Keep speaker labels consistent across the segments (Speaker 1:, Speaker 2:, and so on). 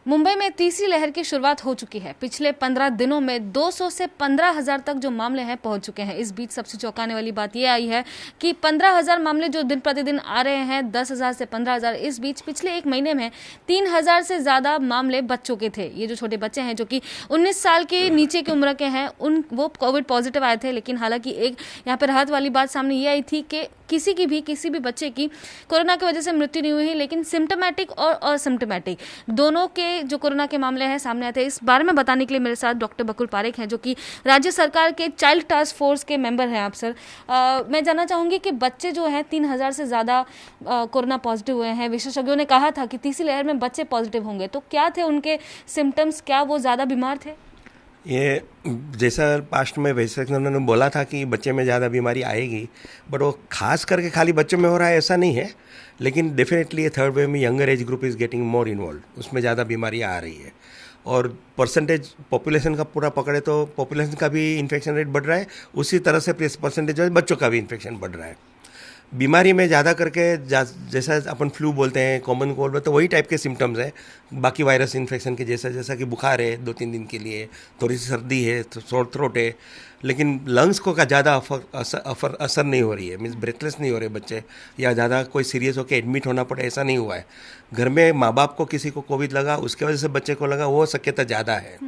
Speaker 1: मुंबई में तीसरी लहर की शुरुआत हो चुकी है। पिछले 15 दिनों में 200 से 15,000 तक जो मामले हैं पहुंच चुके हैं। इस बीच सबसे चौंकाने वाली बात यह आई है कि 15,000 मामले जो दिन प्रतिदिन आ रहे हैं, 10,000 से 15,000, इस बीच पिछले एक महीने में 3,000 से ज्यादा मामले बच्चों के थे। ये जो छोटे बच्चे हैं जो कि 19 साल के नीचे की उम्र के हैं, वो कोविड पॉजिटिव आए थे। लेकिन हालांकि एक यहाँ पर राहत वाली बात सामने ये आई थी कि किसी भी बच्चे की कोरोना की वजह से मृत्यु नहीं हुई, लेकिन सिम्टोमेटिक और असिम्टोमेटिक दोनों के जो कोरोना के मामले हैं सामने आए थे। इस बारे में बताने के लिए मेरे साथ डॉक्टर बकुल पारेख हैं, जो कि राज्य सरकार के चाइल्ड टास्क फोर्स के मेंबर हैं। आप सर, मैं जानना चाहूंगी कि बच्चे जो हैं 3,000 से ज़्यादा कोरोना पॉजिटिव हुए हैं। विशेषज्ञों ने कहा था कि तीसरी लहर में बच्चे पॉजिटिव होंगे, तो क्या थे उनके सिम्टम्स? क्या वो ज़्यादा बीमार थे?
Speaker 2: ये जैसा पास्ट में वैसे उन्होंने बोला था कि बच्चे में ज़्यादा बीमारी आएगी, बट वो खास करके खाली बच्चों में हो रहा है ऐसा नहीं है। लेकिन डेफिनेटली ये थर्ड वेव में younger age group is getting more involve, उसमें ज़्यादा बीमारियाँ आ रही है। और परसेंटेज पॉपुलेशन का पूरा पकड़े तो पॉपुलेशन का भी इन्फेक्शन रेट बढ़ रहा है, उसी तरह से परसेंटेज बच्चों का भी इन्फेक्शन बढ़ रहा है। बीमारी में ज़्यादा करके जैसा अपन फ्लू बोलते हैं, कॉमन कोल्ड में, तो वही टाइप के सिम्टम्स हैं बाकी वायरस इन्फेक्शन के जैसा कि बुखार है 2-3 दिन के लिए, थोड़ी सी सर्दी है, सोर थ्रोट है, लेकिन लंग्स को का ज़्यादा असर नहीं हो रही है। मीन्स ब्रेथलेस नहीं हो रहे बच्चे, या ज़्यादा कोई सीरियस होकर एडमिट होना पड़े ऐसा नहीं हुआ है। घर में माँ बाप को किसी को कोविड लगा, उसके वजह से बच्चे को लगा, वो शक्यता ज़्यादा है।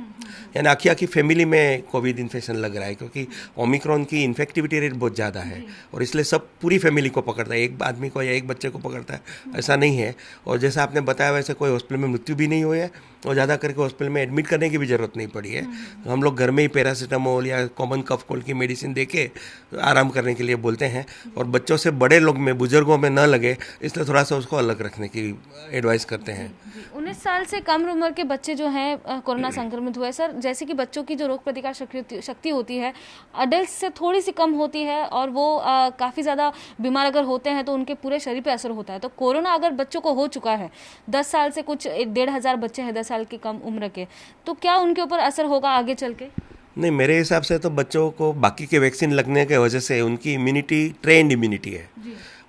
Speaker 2: यानी आखी फैमिली में कोविड इन्फेक्शन लग रहा है, क्योंकि ओमिक्रॉन की इन्फेक्टिविटी रेट बहुत ज़्यादा है और इसलिए सब पूरी फैमिली को पकड़ता है, एक आदमी को या एक बच्चे को पकड़ता है ऐसा नहीं है। और जैसा आपने बताया वैसे कोई हॉस्पिटल में मृत्यु भी नहीं हुई है और ज़्यादा करके हॉस्पिटल में एडमिट करने की भी ज़रूरत नहीं पड़ी है। हम लोग घर में ही पैरासीटामोल या कॉमन कफ कोल्ड की मेडिसिन दे के आराम करने के लिए बोलते हैं। और बच्चों से बड़े लोग में, बुजुर्गों में न लगे, इसलिए थोड़ा सा उसको अलग रखने की एडवाइस करते हैं।
Speaker 1: 19 साल से कम उम्र के बच्चे जो हैं कोरोना संक्रमित हुए। सर, जैसे कि बच्चों की जो रोग प्रतिकार शक्ति होती है अडल्ट से थोड़ी सी कम होती है और वो काफ़ी ज़्यादा बीमार अगर होते हैं तो उनके पूरे शरीर पे असर होता है। तो कोरोना अगर बच्चों को हो चुका है, 10 साल से कुछ 1,500 बच्चे हैं 10 साल की कम उम्र के, तो क्या उनके ऊपर असर होगा आगे चल के?
Speaker 2: नहीं, मेरे हिसाब से तो बच्चों को बाकी के वैक्सीन लगने के वजह से उनकी इम्यूनिटी ट्रेंड इम्यूनिटी है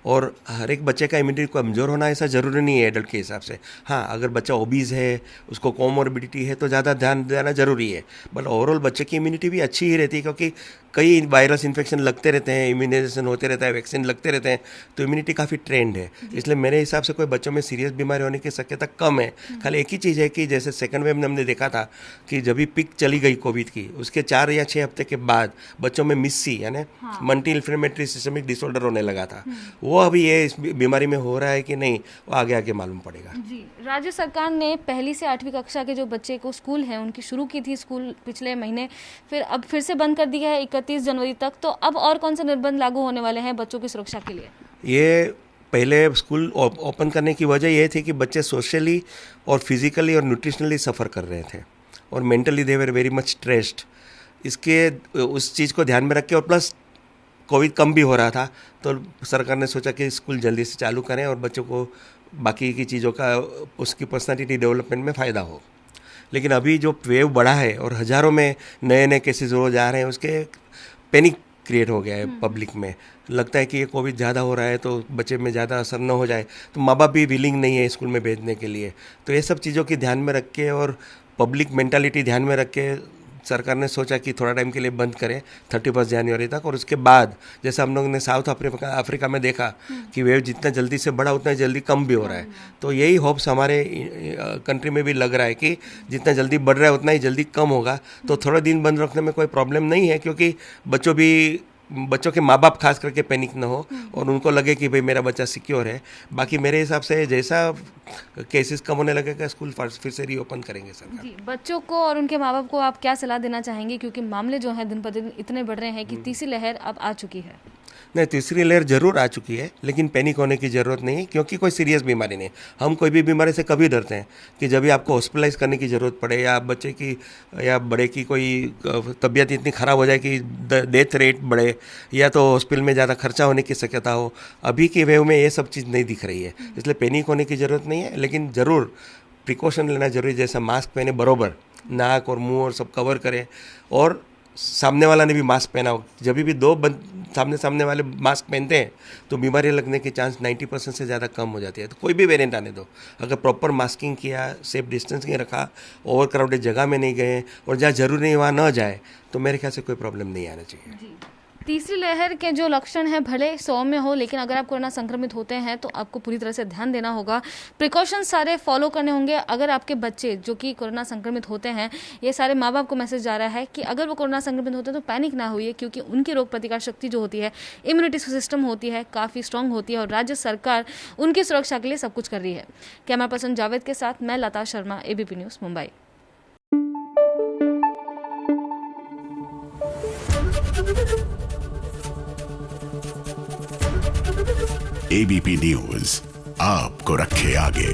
Speaker 2: और हर एक बच्चे का इम्यूनिटी कमज़ोर होना ऐसा ज़रूरी नहीं है एडल्ट के हिसाब से। हाँ, अगर बच्चा ओबीज है, उसको कोमोर्बिडिटी है, तो ज़्यादा ध्यान देना ज़रूरी है। बट ओवरऑल बच्चे की इम्यूनिटी भी अच्छी ही रहती है, क्योंकि कई वायरस इन्फेक्शन लगते रहते हैं, इम्यूनाइजेशन होते रहता है, वैक्सीन लगते रहते हैं, तो इम्यूनिटी काफ़ी ट्रेंड है। इसलिए मेरे हिसाब से कोई बच्चों में सीरियस बीमारी होने की शक्यता कम है। खाली एक ही चीज़ है कि जैसे सेकंड वेव में हमने देखा था कि जब भी पिक चली गई कोविड की, उसके 4 या 6 हफ्ते के बाद बच्चों में मिस्सी यानी मल्टी इन्फ्लेमेटरी सिस्टमिक डिसऑर्डर होने लगा था। वो अभी ये इस बीमारी में हो रहा है कि नहीं, वो आगे आगे मालूम पड़ेगा।
Speaker 1: जी, राज्य सरकार ने पहली से 8वीं कक्षा के जो बच्चे को स्कूल हैं उनकी शुरू की थी स्कूल पिछले महीने, फिर अब फिर से बंद कर दिया है 31 जनवरी तक। तो अब और कौन से निर्बंध लागू होने वाले हैं बच्चों की सुरक्षा के लिए?
Speaker 2: ये पहले स्कूल ओपन करने की वजह ये थी कि बच्चे सोशली और फिजिकली और न्यूट्रिशनली सफ़र कर रहे थे और mentally they were very much stressed. इसके उस चीज़ को ध्यान में रख के, और प्लस कोविड कम भी हो रहा था, तो सरकार ने सोचा कि स्कूल जल्दी से चालू करें और बच्चों को बाकी की चीज़ों का, उसकी पर्सनालिटी डेवलपमेंट में फ़ायदा हो। लेकिन अभी जो वेव बढ़ा है और हज़ारों में नए नए केसेस रोज आ रहे हैं, उसके पैनिक क्रिएट हो गया है पब्लिक में। लगता है कि ये कोविड ज़्यादा हो रहा है तो बच्चे में ज़्यादा असर न हो जाए, तो माँ बाप भी विलिंग नहीं है स्कूल में भेजने के लिए। तो ये सब चीज़ों की ध्यान में रख के और पब्लिक मेंटालिटी ध्यान में रख के सरकार ने सोचा कि थोड़ा टाइम के लिए बंद करें 31 जनवरी तक। और उसके बाद जैसा हम लोगों ने साउथ अफ्रीका में देखा कि वेव जितना जल्दी से बढ़ा उतना जल्दी कम भी हो रहा है। तो यही होप्स हमारे कंट्री में भी लग रहा है कि जितना जल्दी बढ़ रहा है उतना ही जल्दी कम होगा। तो थोड़ा दिन बंद रखने में कोई प्रॉब्लम नहीं है, क्योंकि बच्चों के माँ बाप खास करके पैनिक ना हो और उनको लगे कि भाई मेरा बच्चा सिक्योर है। बाकी मेरे हिसाब से जैसा केसेस कम होने लगेगा स्कूल फिर से रीओपन करेंगे सरकार।
Speaker 1: जी, बच्चों को और उनके माँ बाप को आप क्या सलाह देना चाहेंगे, क्योंकि मामले जो हैं दिन पर दिन इतने बढ़ रहे हैं कि तीसरी लहर अब आ चुकी है?
Speaker 2: नहीं, तीसरी लहर जरूर आ चुकी है, लेकिन पैनिक होने की ज़रूरत नहीं है, क्योंकि कोई सीरियस बीमारी नहीं। हम कोई भी बीमारी से कभी डरते हैं कि जब भी आपको हॉस्पिटलाइज करने की ज़रूरत पड़े या बच्चे की या बड़े की कोई तबीयत इतनी ख़राब हो जाए कि डेथ रेट बढ़े या तो हॉस्पिटल में ज़्यादा खर्चा होने की शक्यता हो, अभी की वेव में ये सब चीज़ नहीं दिख रही है। इसलिए पैनिक होने की ज़रूरत नहीं है, लेकिन ज़रूर प्रिकॉशन लेना ज़रूरी। जैसा मास्क पहने बरोबर, नाक और मुँह और सब कवर करें, और सामने वाला ने भी मास्क पहना हो। जब भी सामने वाले मास्क पहनते हैं तो बीमारी लगने के चांस 90% से ज़्यादा कम हो जाती है। तो कोई भी वेरिएंट आने दो, अगर प्रॉपर मास्किंग किया, सेफ डिस्टेंसिंग रखा, ओवर क्राउडेड जगह में नहीं गए और जहाँ जरूरी नहीं वहाँ न जाए, तो मेरे ख्याल से कोई प्रॉब्लम नहीं आना चाहिए।
Speaker 1: तीसरी लहर के जो लक्षण हैं भले सौम्य हो, लेकिन अगर आप कोरोना संक्रमित होते हैं तो आपको पूरी तरह से ध्यान देना होगा, प्रिकॉशन सारे फॉलो करने होंगे। अगर आपके बच्चे जो कि कोरोना संक्रमित होते हैं, ये सारे माँ बाप को मैसेज जा रहा है कि अगर वो कोरोना संक्रमित होते हैं तो पैनिक ना होइए, क्योंकि उनकी रोग प्रतिकार शक्ति जो होती है, इम्यूनिटी सिस्टम होती है, काफ़ी स्ट्रांग होती है और राज्य सरकार उनकी सुरक्षा के लिए सब कुछ कर रही है। कैमरा पर्सन जावेद के साथ मैं Lata Sharma, ABP news, Mumbai.
Speaker 3: ABP news आपको रखे आगे।